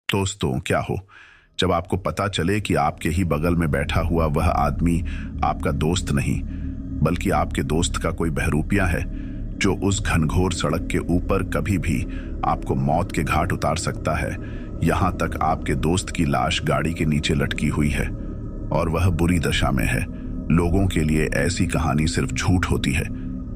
दोस्तों, क्या हो जब आपको पता चले कि आपके ही बगल में बैठा हुआ वह आदमी आपका दोस्त नहीं बल्कि आपके दोस्त का कोई बहरूपिया है जो उस घनघोर सड़क के ऊपर कभी भी आपको मौत के घाट उतार सकता है। यहाँ तक आपके दोस्त की लाश गाड़ी के नीचे लटकी हुई है और वह बुरी दशा में है। लोगों के लिए ऐसी कहानी सिर्फ झूठ होती है,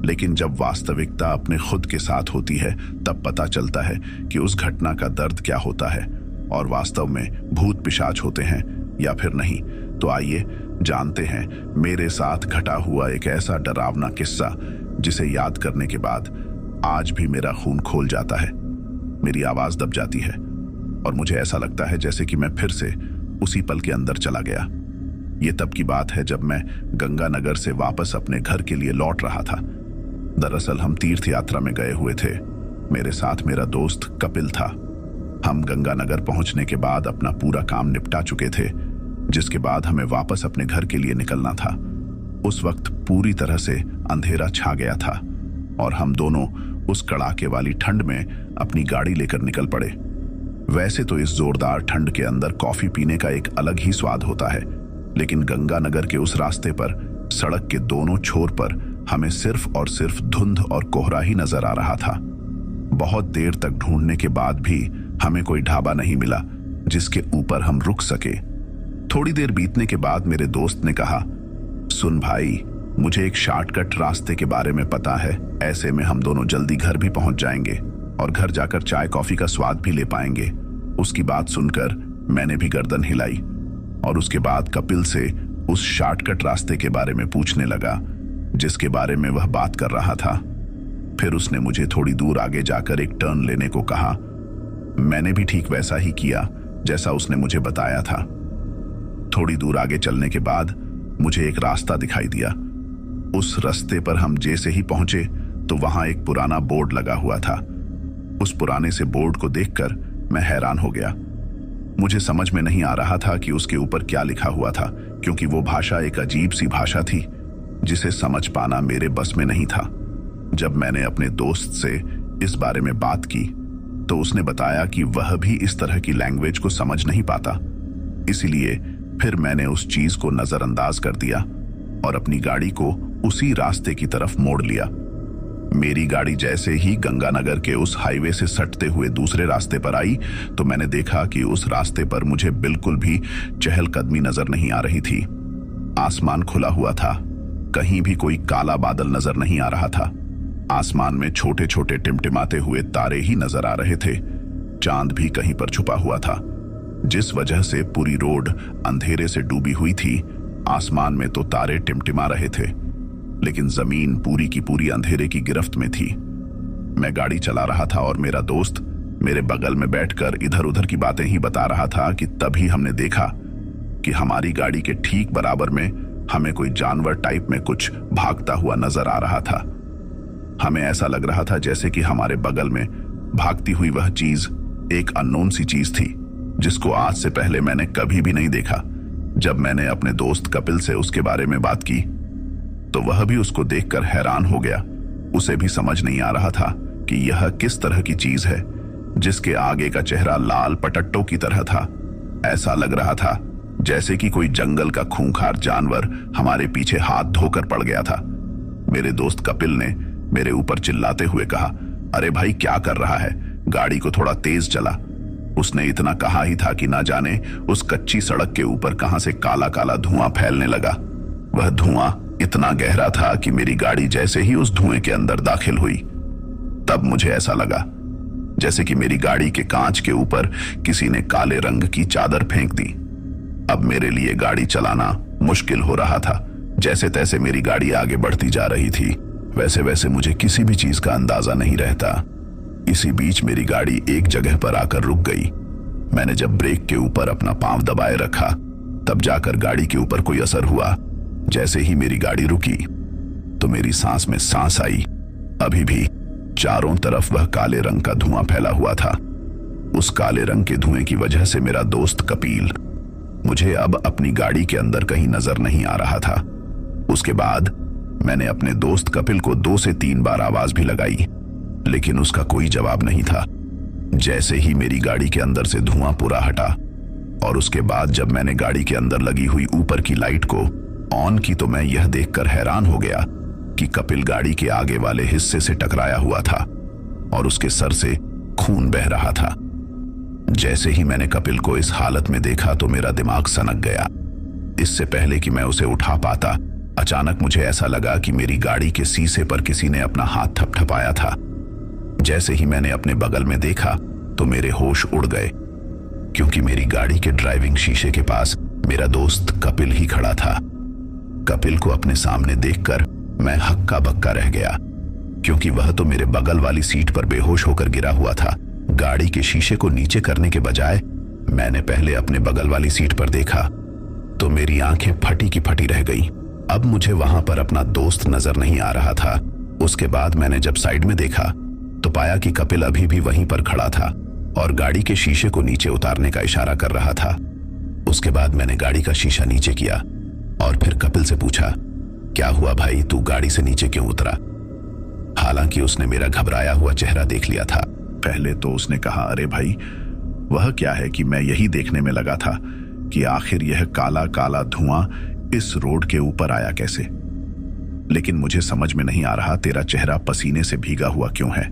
लेकिन जब वास्तविकता अपने खुद के साथ होती है तब पता चलता है कि उस घटना का दर्द क्या होता है और वास्तव में भूत पिशाच होते हैं या फिर नहीं। तो आइए जानते हैं मेरे साथ घटा हुआ एक ऐसा डरावना किस्सा जिसे याद करने के बाद आज भी मेरा खून खोल जाता है, मेरी आवाज दब जाती है और मुझे ऐसा लगता है जैसे कि मैं फिर से उसी पल के अंदर चला गया। ये तब की बात है जब मैं गंगानगर से वापस अपने घर के लिए लौट रहा था। दरअसल हम तीर्थ यात्रा में गए हुए थे। मेरे साथ मेरा दोस्त कपिल था। हम गंगानगर पहुंचने के बाद अपना पूरा काम निपटा चुके थे, जिसके बाद हमें वापस अपने घर के लिए निकलना था। उस वक्त पूरी तरह से अंधेरा छा गया था और हम दोनों उस कड़ाके वाली ठंड में अपनी गाड़ी लेकर निकल पड़े। वैसे तो इस जोरदार ठंड के अंदर कॉफी पीने का एक अलग ही स्वाद होता है, लेकिन गंगानगर के उस रास्ते पर सड़क के दोनों छोर पर हमें सिर्फ और सिर्फ धुंध और कोहरा ही नजर आ रहा था। बहुत देर तक ढूंढने के बाद भी हमें कोई ढाबा नहीं मिला जिसके ऊपर हम रुक सके। थोड़ी देर बीतने के बाद मेरे दोस्त ने कहा, सुन भाई, मुझे एक शॉर्टकट रास्ते के बारे में पता है। ऐसे में हम दोनों जल्दी घर भी पहुंच जाएंगे और घर जाकर चाय कॉफी का स्वाद भी ले पाएंगे। उसकी बात सुनकर मैंने भी गर्दन हिलाई और उसके बाद कपिल से उस शॉर्टकट रास्ते के बारे में पूछने लगा जिसके बारे में वह बात कर रहा था। फिर उसने मुझे थोड़ी दूर आगे जाकर एक टर्न लेने को कहा। मैंने भी ठीक वैसा ही किया जैसा उसने मुझे बताया था। थोड़ी दूर आगे चलने के बाद मुझे एक रास्ता दिखाई दिया। उस रास्ते पर हम जैसे ही पहुंचे तो वहां एक पुराना बोर्ड लगा हुआ था। उस पुराने से बोर्ड को देखकर मैं हैरान हो गया। मुझे समझ में नहीं आ रहा था कि उसके ऊपर क्या लिखा हुआ था, क्योंकि वो भाषा एक अजीब सी भाषा थी जिसे समझ पाना मेरे बस में नहीं था। जब मैंने अपने दोस्त से इस बारे में बात की तो उसने बताया कि वह भी इस तरह की लैंग्वेज को समझ नहीं पाता। इसलिए फिर मैंने उस चीज को नजरअंदाज कर दिया और अपनी गाड़ी को उसी रास्ते की तरफ मोड़ लिया। मेरी गाड़ी जैसे ही गंगानगर के उस हाईवे से सटते हुए दूसरे रास्ते पर आई तो मैंने देखा कि उस रास्ते पर मुझे बिल्कुल भी चहलकदमी नजर नहीं आ रही थी। आसमान खुला हुआ था, कहीं भी कोई काला बादल नजर नहीं आ रहा था। आसमान में छोटे छोटे टिमटिमाते हुए तारे ही नजर आ रहे थे। चांद भी कहीं पर छुपा हुआ था। जिस वजह से पूरी रोड अंधेरे से डूबी हुई थी, आसमान में तो तारे टिमटिमा रहे थे, लेकिन जमीन पूरी की पूरी अंधेरे की गिरफ्त में थी। मैं गाड़ी चला रहा था और मेरा दोस्त मेरे बगल में बैठकर इधर उधर की बातें ही बता रहा था कि तभी हमने देखा कि हमारी गाड़ी के ठीक बराबर में हमें कोई जानवर टाइप में कुछ भागता हुआ नजर आ रहा था। हमें ऐसा लग रहा था जैसे कि हमारे बगल में भागती हुई वह चीज एक अननोन सी चीज थी जिसको आज से पहले मैंने कभी भी नहीं देखा। जब मैंने अपने दोस्त कपिल से उसके बारे में बात की तो वह भी उसको देखकर हैरान हो गया। उसे भी समझ नहीं आ रहा था कि यह किस तरह की चीज है जिसके आगे का चेहरा लाल पटट्टों की तरह था। ऐसा लग रहा था जैसे कि कोई जंगल का खूंखार जानवर हमारे पीछे हाथ धोकर पड़ गया था। मेरे दोस्त कपिल ने मेरे ऊपर चिल्लाते हुए कहा, अरे भाई क्या कर रहा है, गाड़ी को थोड़ा तेज चला। उसने इतना कहा ही था कि ना जाने उस कच्ची सड़क के ऊपर कहां से काला काला धुआं फैलने लगा। वह धुआं इतना गहरा था कि मेरी गाड़ी जैसे ही उस धुएं के अंदर दाखिल हुई तब मुझे ऐसा लगा जैसे कि मेरी गाड़ी के कांच के ऊपर किसी ने काले रंग की चादर फेंक दी। अब मेरे लिए गाड़ी चलाना मुश्किल हो रहा था। जैसे तैसे मेरी गाड़ी आगे बढ़ती जा रही थी, वैसे वैसे मुझे किसी भी चीज का अंदाजा नहीं रहता। इसी बीच मेरी गाड़ी एक जगह पर आकर रुक गई। मैंने जब ब्रेक के ऊपर अपना पांव दबाए रखा तब जाकर गाड़ी के ऊपर कोई असर हुआ। जैसे ही मेरी गाड़ी रुकी तो मेरी सांस में सांस आई। अभी भी चारों तरफ वह काले रंग का धुआं फैला हुआ था। उस काले रंग के धुएं की वजह से मेरा दोस्त कपिल मुझे अब अपनी गाड़ी के अंदर कहीं नजर नहीं आ रहा था। उसके बाद मैंने अपने दोस्त कपिल को 2 से 3 बार आवाज भी लगाई, लेकिन उसका कोई जवाब नहीं था। जैसे ही मेरी गाड़ी के अंदर से धुआं पूरा हटा और उसके बाद जब मैंने गाड़ी के अंदर लगी हुई ऊपर की लाइट को ऑन की तो मैं यह देखकर हैरान हो गया कि कपिल गाड़ी के आगे वाले हिस्से से टकराया हुआ था और उसके सर से खून बह रहा था। जैसे ही मैंने कपिल को इस हालत में देखा तो मेरा दिमाग सनक गया। इससे पहले कि मैं उसे उठा पाता, अचानक मुझे ऐसा लगा कि मेरी गाड़ी के शीशे पर किसी ने अपना हाथ थपथपाया था। जैसे ही मैंने अपने बगल में देखा तो मेरे होश उड़ गए, क्योंकि मेरी गाड़ी के ड्राइविंग शीशे के पास मेरा दोस्त कपिल ही खड़ा था। कपिल को अपने सामने देखकर मैं हक्का बक्का रह गया, क्योंकि वह तो मेरे बगल वाली सीट पर बेहोश होकर गिरा हुआ था। गाड़ी के शीशे को नीचे करने के बजाय मैंने पहले अपने बगल वाली सीट पर देखा तो मेरी आंखें फटी की फटी रह गई। अब मुझे वहां पर अपना दोस्त नजर नहीं आ रहा था। उसके बाद मैंने जब साइड में देखा तो पाया कि कपिल अभी भी वहीं पर खड़ा था और गाड़ी के शीशे को नीचे उतारने का इशारा कर रहा था। उसके बाद मैंने गाड़ी का शीशा नीचे किया और फिर कपिल से पूछा, क्या हुआ भाई, तू गाड़ी से नीचे क्यों उतरा? हालांकि उसने मेरा घबराया हुआ चेहरा देख लिया था। पहले तो उसने कहा, अरे भाई वह क्या है कि मैं यही देखने में लगा था कि आखिर यह काला काला धुआं इस रोड के ऊपर आया कैसे। लेकिन मुझे समझ में नहीं आ रहा तेरा चेहरा पसीने से भीगा हुआ क्यों है,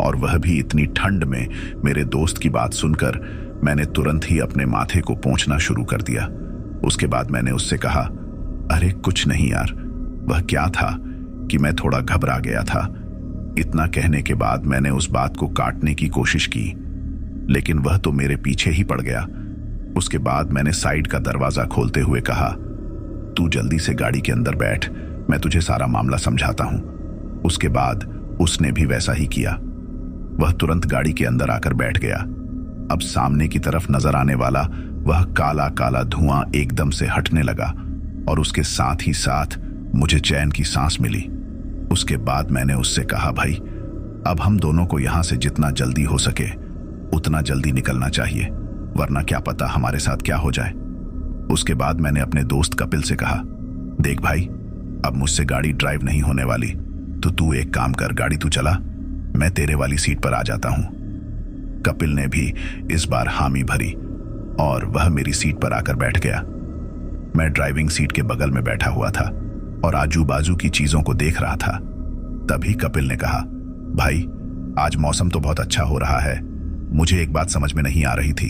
और वह भी इतनी ठंड में। मेरे दोस्त की बात सुनकर मैंने तुरंत ही अपने माथे को पोंछना शुरू कर दिया। उसके बाद मैंने उससे कहा, अरे कुछ नहीं यार, वह क्या था कि मैं थोड़ा घबरा गया था। इतना कहने के बाद मैंने उस बात को काटने की कोशिश की, लेकिन वह तो मेरे पीछे ही पड़ गया। उसके बाद मैंने साइड का दरवाजा खोलते हुए कहा, तू जल्दी से गाड़ी के अंदर बैठ, मैं तुझे सारा मामला समझाता हूं। उसके बाद उसने भी वैसा ही किया। वह तुरंत गाड़ी के अंदर आकर बैठ गया। अब सामने की तरफ नजर आने वाला वह काला काला धुआं एकदम से हटने लगा और उसके साथ ही साथ मुझे चैन की सांस मिली। उसके बाद मैंने उससे कहा, भाई अब हम दोनों को यहां से जितना जल्दी हो सके उतना जल्दी निकलना चाहिए, वरना क्या पता हमारे साथ क्या हो जाए। उसके बाद मैंने अपने दोस्त कपिल से कहा, देख भाई अब मुझसे गाड़ी ड्राइव नहीं होने वाली, तो तू एक काम कर, गाड़ी तू चला, मैं तेरे वाली सीट पर आ जाता हूं। कपिल ने भी इस बार हामी भरी और वह मेरी सीट पर आकर बैठ गया। मैं ड्राइविंग सीट के बगल में बैठा हुआ था और आजू बाजू की चीजों को देख रहा था। तभी कपिल ने कहा, भाई आज मौसम तो बहुत अच्छा हो रहा है। मुझे एक बात समझ में नहीं आ रही थी,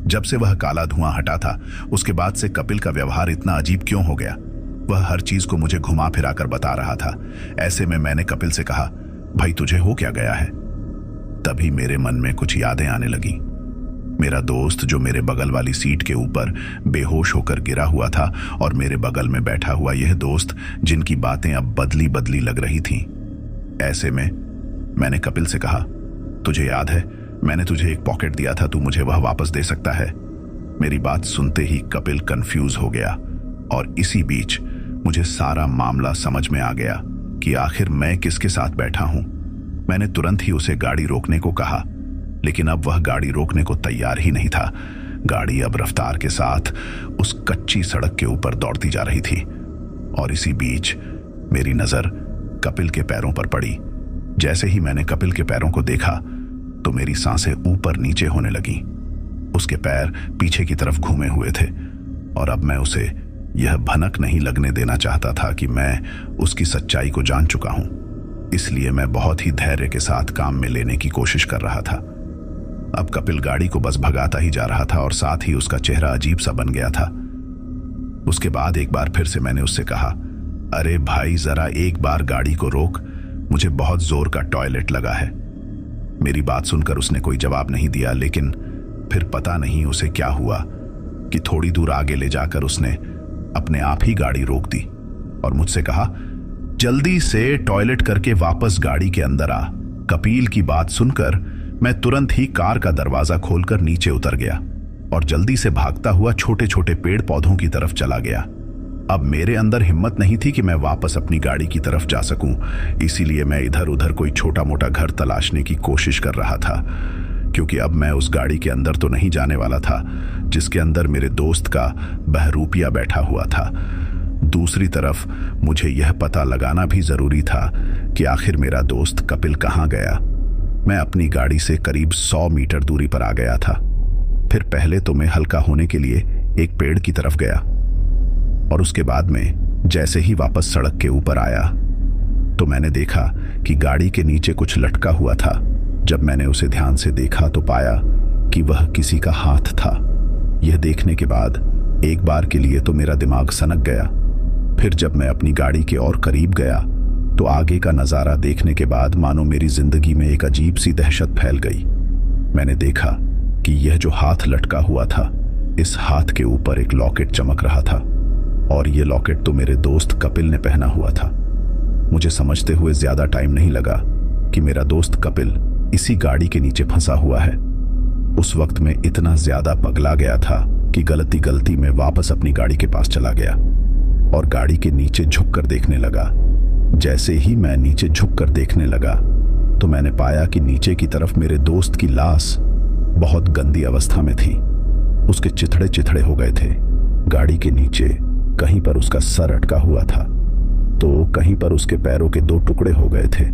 जब से वह काला धुआं हटा था उसके बाद से कपिल का व्यवहार इतना अजीब क्यों हो गया। वह हर चीज को मुझे घुमा फिरा कर बता रहा था। ऐसे में मैंने कपिल से कहा, भाई तुझे हो क्या गया है? तभी मेरे मन में कुछ यादें आने लगी। मेरा दोस्त जो मेरे बगल वाली सीट के ऊपर बेहोश होकर गिरा हुआ था और मेरे बगल में बैठा हुआ यह दोस्त जिनकी बातें अब बदली बदली लग रही थीं। ऐसे में मैंने कपिल से कहा, तुझे याद है मैंने तुझे एक पॉकेट दिया था, तू मुझे वह वापस दे सकता है? मेरी बात सुनते ही कपिल कंफ्यूज हो गया और इसी बीच मुझे सारा मामला समझ में आ गया कि आखिर मैं किसके साथ बैठा हूं। मैंने तुरंत ही उसे गाड़ी रोकने को कहा, लेकिन अब वह गाड़ी रोकने को तैयार ही नहीं था। गाड़ी अब रफ्तार के साथ उस कच्ची सड़क के ऊपर दौड़ती जा रही थी और इसी बीच मेरी नजर कपिल के पैरों पर पड़ी। जैसे ही मैंने कपिल के पैरों को देखा तो मेरी सांसें ऊपर नीचे होने लगी। उसके पैर पीछे की तरफ घूमे हुए थे और अब मैं उसे यह भनक नहीं लगने देना चाहता था कि मैं उसकी सच्चाई को जान चुका हूं। इसलिए मैं बहुत ही धैर्य के साथ काम में लेने की कोशिश कर रहा था। अब कपिल गाड़ी को बस भगाता ही जा रहा था और साथ ही उसका चेहरा अजीब सा बन गया था। उसके बाद एक बार फिर से मैंने उससे कहा, अरे भाई जरा एक बार गाड़ी को रोक, मुझे बहुत जोर का टॉयलेट लगा है। मेरी बात सुनकर उसने कोई जवाब नहीं दिया, लेकिन फिर पता नहीं उसे क्या हुआ कि थोड़ी दूर आगे ले जाकर उसने अपने आप ही गाड़ी रोक दी और मुझसे कहा, जल्दी से टॉयलेट करके वापस गाड़ी के अंदर आ। कपिल की बात सुनकर मैं तुरंत ही कार का दरवाजा खोलकर नीचे उतर गया और जल्दी से भागता हुआ छोटे छोटे पेड़ पौधों की तरफ चला गया। अब मेरे अंदर हिम्मत नहीं थी कि मैं वापस अपनी गाड़ी की तरफ जा सकूं, इसीलिए मैं इधर उधर कोई छोटा मोटा घर तलाशने की कोशिश कर रहा था, क्योंकि अब मैं उस गाड़ी के अंदर तो नहीं जाने वाला था जिसके अंदर मेरे दोस्त का बहरूपिया बैठा हुआ था। दूसरी तरफ मुझे यह पता लगाना भी जरूरी था कि आखिर मेरा दोस्त कपिल कहाँ गया। मैं अपनी गाड़ी से करीब 100 मीटर दूरी पर आ गया था। फिर पहले तो मैं हल्का होने के लिए एक पेड़ की तरफ गया और उसके बाद में जैसे ही वापस सड़क के ऊपर आया तो मैंने देखा कि गाड़ी के नीचे कुछ लटका हुआ था। जब मैंने उसे ध्यान से देखा तो पाया कि वह किसी का हाथ था। यह देखने के बाद एक बार के लिए तो मेरा दिमाग सनक गया। फिर जब मैं अपनी गाड़ी के और करीब गया तो आगे का नजारा देखने के बाद मानो मेरी जिंदगी में एक अजीब सी दहशत फैल गई। मैंने देखा कि यह जो हाथ लटका हुआ था, इस हाथ के ऊपर एक लॉकेट चमक रहा था और यह लॉकेट तो मेरे दोस्त कपिल ने पहना हुआ था। मुझे समझते हुए ज्यादा टाइम नहीं लगा कि मेरा दोस्त कपिल इसी गाड़ी के नीचे फंसा हुआ है। उस वक्त मैं इतना ज्यादा पगला गया था कि गलती में वापस अपनी गाड़ी के पास चला गया और गाड़ी के नीचे झुककर देखने लगा। जैसे ही मैं नीचे झुककर देखने लगा तो मैंने पाया कि नीचे की तरफ मेरे दोस्त की लाश बहुत गंदी अवस्था में थी। उसके चिथड़े चिथड़े हो गए थे। गाड़ी के नीचे कहीं पर उसका सर अटका हुआ था तो कहीं पर उसके पैरों के 2 टुकड़े हो गए थे।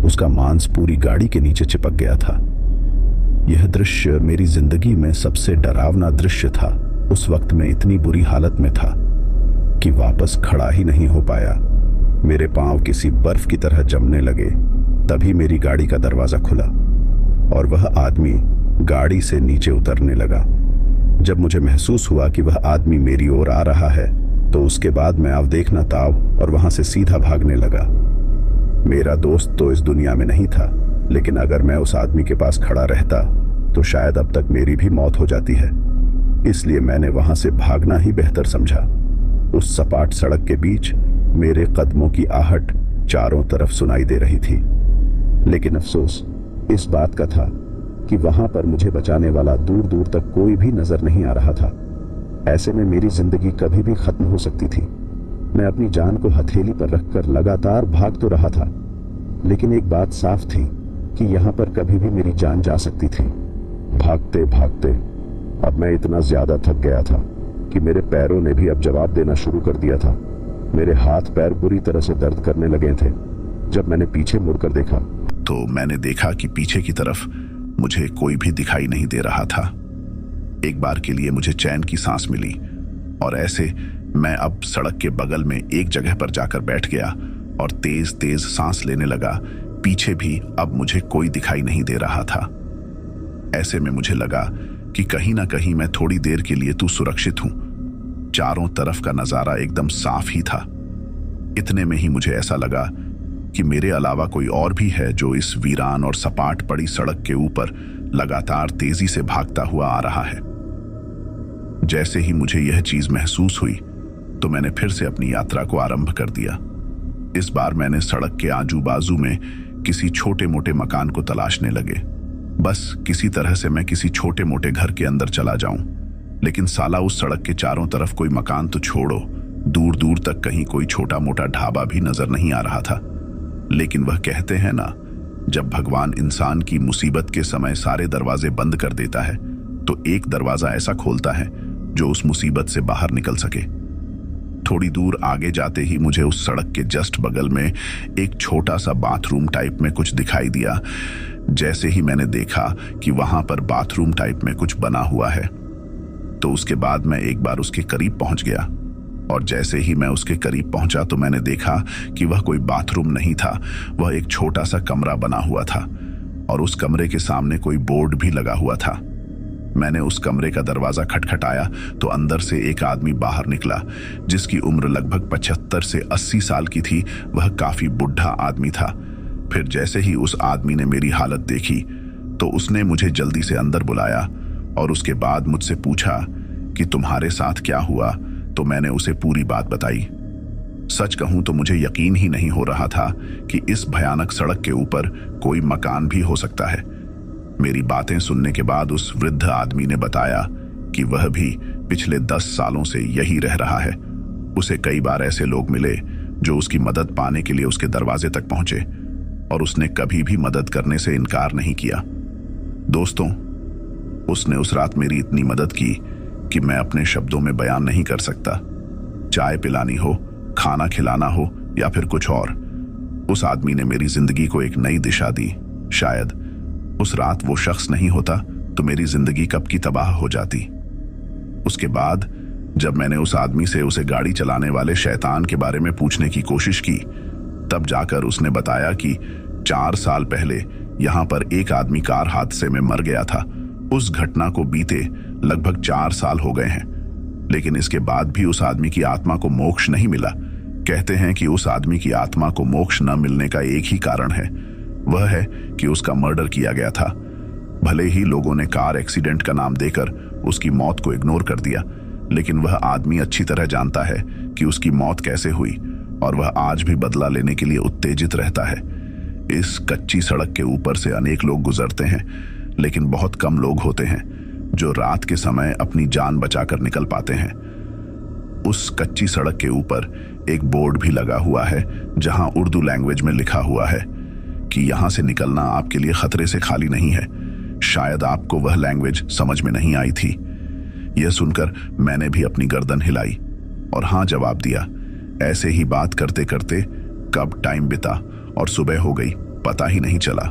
उसका मांस पूरी गाड़ी के नीचे चिपक गया था। यह दृश्य मेरी जिंदगी में सबसे डरावना दृश्य था। उस वक्त मैं इतनी बुरी हालत में था कि वापस खड़ा ही नहीं हो पाया। मेरे पांव किसी बर्फ की तरह जमने लगे। तभी मेरी गाड़ी का दरवाजा खुला और वह आदमी गाड़ी से नीचे उतरने लगा। जब मुझे महसूस हुआ कि वह आदमी मेरी ओर आ रहा है तो उसके बाद मैं अवदेखा न ताव और वहां से सीधा भागने लगा। मेरा दोस्त तो इस दुनिया में नहीं था, लेकिन अगर मैं उस आदमी के पास खड़ा रहता तो शायद अब तक मेरी भी मौत हो जाती है। इसलिए मैंने वहां से भागना ही बेहतर समझा। उस सपाट सड़क के बीच मेरे कदमों की आहट चारों तरफ सुनाई दे रही थी, लेकिन अफसोस इस बात का था कि वहां पर मुझे बचाने वाला दूर दूर तक कोई भी नजर नहीं आ रहा था। ऐसे में मेरी जिंदगी कभी भी खत्म हो सकती थी। मैं अपनी जान को हथेली पर रखकर लगातार भाग तो रहा था, लेकिन एक बात साफ थी कि यहाँ पर कभी भी मेरी जान जा सकती थी। भागते भागते अब मैं इतना ज्यादा थक गया था कि मेरे पैरों ने भी अब जवाब देना शुरू कर दिया था। मेरे हाथ पैर बुरी तरह से दर्द करने लगे थे। जब मैंने पीछे मुड़कर देखा तो मैंने देखा कि पीछे की तरफ मुझे कोई भी दिखाई नहीं दे रहा था। एक बार के लिए मुझे चैन की सांस मिली और ऐसे मैं अब सड़क के बगल में एक जगह पर जाकर बैठ गया और तेज तेज सांस लेने लगा। पीछे भी अब मुझे कोई दिखाई नहीं दे रहा था। ऐसे में मुझे लगा कि कहीं ना कहीं मैं थोड़ी देर के लिए तो सुरक्षित हूं। चारों तरफ का नजारा एकदम साफ ही था। इतने में ही मुझे ऐसा लगा कि मेरे अलावा कोई और भी है जो इस वीरान और सपाट पड़ी सड़क के ऊपर लगातार तेजी से भागता हुआ आ रहा है। जैसे ही मुझे यह चीज महसूस हुई तो मैंने फिर से अपनी यात्रा को आरंभ कर दिया। इस बार मैंने सड़क के आजू बाजू में किसी छोटे मोटे मकान को तलाशने लगे। बस किसी तरह से मैं किसी छोटे मोटे घर के अंदर चला जाऊं, लेकिन साला उस सड़क के चारों तरफ कोई मकान तो छोड़ो, दूर दूर तक कहीं कोई छोटा मोटा ढाबा भी नजर नहीं आ रहा था। लेकिन वह कहते हैं ना, जब भगवान इंसान की मुसीबत के समय सारे दरवाजे बंद कर देता है तो एक दरवाजा ऐसा खोलता है जो उस मुसीबत से बाहर निकल सके। थोड़ी दूर आगे जाते ही मुझे उस सड़क के जस्ट बगल में एक छोटा सा बाथरूम टाइप में कुछ दिखाई दिया। जैसे ही मैंने देखा कि वहां पर बाथरूम टाइप में कुछ बना हुआ है तो उसके बाद मैं एक बार उसके करीब पहुंच गया और जैसे ही मैं उसके करीब पहुंचा तो मैंने देखा कि वह कोई बाथरूम नहीं था, वह एक छोटा सा कमरा बना हुआ था और उस कमरे के सामने कोई बोर्ड भी लगा हुआ था। मैंने उस कमरे का दरवाजा खटखटाया तो अंदर से एक आदमी बाहर निकला जिसकी उम्र लगभग 75 से 80 साल की थी। वह काफी बुढ़ा आदमी था। फिर जैसे ही उस आदमी ने मेरी हालत देखी तो उसने मुझे जल्दी से अंदर बुलाया और उसके बाद मुझसे पूछा कि तुम्हारे साथ क्या हुआ। तो मैंने उसे पूरी बात बताई। सच कहूं तो मुझे यकीन ही नहीं हो रहा था कि इस भयानक सड़क के ऊपर कोई मकान भी हो सकता है। मेरी बातें सुनने के बाद उस वृद्ध आदमी ने बताया कि वह भी पिछले 10 सालों से यही रह रहा है। उसे कई बार ऐसे लोग मिले जो उसकी मदद पाने के लिए उसके दरवाजे तक पहुंचे और उसने कभी भी मदद करने से इनकार नहीं किया। दोस्तों, उसने उस रात मेरी इतनी मदद की कि मैं अपने शब्दों में बयान नहीं कर सकता। चाय पिलानी हो, खाना खिलाना हो या फिर कुछ और, उस आदमी ने मेरी जिंदगी को एक नई दिशा दी। शायद उस रात वो शख्स नहीं होता तो मेरी जिंदगी कब की तबाह हो जाती। उसके बाद जब मैंने उस आदमी से उसे गाड़ी चलाने वाले शैतान के बारे में पूछने की कोशिश की, तब जाकर उसने बताया कि 4 साल पहले यहां पर एक आदमी कार हादसे में मर गया था। उस घटना को बीते लगभग 4 साल हो गए हैं, लेकिन इसके बाद भी उस आदमी की आत्मा को मोक्ष नहीं मिला। कहते हैं कि उस आदमी की आत्मा को मोक्ष न मिलने का एक ही कारण है, वह है कि उसका मर्डर किया गया था। भले ही लोगों ने कार एक्सीडेंट का नाम देकर उसकी मौत को इग्नोर कर दिया, लेकिन वह आदमी अच्छी तरह जानता है कि उसकी मौत कैसे हुई और वह आज भी बदला लेने के लिए उत्तेजित रहता है। इस कच्ची सड़क के ऊपर से अनेक लोग गुजरते हैं, लेकिन बहुत कम लोग होते हैं जो रात के समय अपनी जान बचाकर निकल पाते हैं। उस कच्ची सड़क के ऊपर एक बोर्ड भी लगा हुआ है जहां उर्दू लैंग्वेज में लिखा हुआ है कि यहां से निकलना आपके लिए खतरे से खाली नहीं है। शायद आपको वह लैंग्वेज समझ में नहीं आई थी। यह सुनकर मैंने भी अपनी गर्दन हिलाई और हाँ जवाब दिया। ऐसे ही बात करते करते कब टाइम बिता और सुबह हो गई पता ही नहीं चला।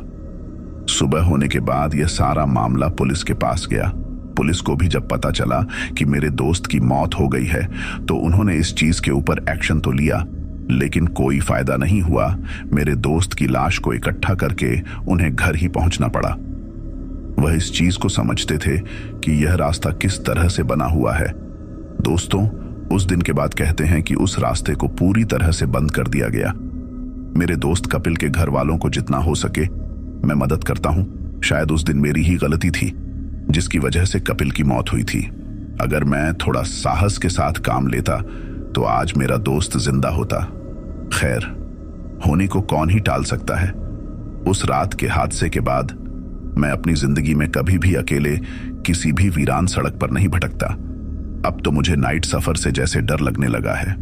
सुबह होने के बाद यह सारा मामला पुलिस के पास गया। पुलिस को भी जब पता चला कि मेरे दोस्त की मौत हो गई है तो उन्होंने इस चीज के ऊपर एक्शन तो लिया, लेकिन कोई फायदा नहीं हुआ। मेरे दोस्त की लाश को इकट्ठा करके उन्हें घर ही पहुंचना पड़ा। वह इस चीज को समझते थे कि यह रास्ता किस तरह से बना हुआ है। दोस्तों, उस दिन के बाद कहते हैं कि उस रास्ते को पूरी तरह से बंद कर दिया गया। मेरे दोस्त कपिल के घर वालों को जितना हो सके मैं मदद करता हूं। शायद उस दिन मेरी ही गलती थी जिसकी वजह से कपिल की मौत हुई थी। अगर मैं थोड़ा साहस के साथ काम लेता तो आज मेरा दोस्त जिंदा होता। खैर, होने को कौन ही टाल सकता है। उस रात के हादसे के बाद मैं अपनी जिंदगी में कभी भी अकेले किसी भी वीरान सड़क पर नहीं भटकता। अब तो मुझे नाइट सफर से जैसे डर लगने लगा है।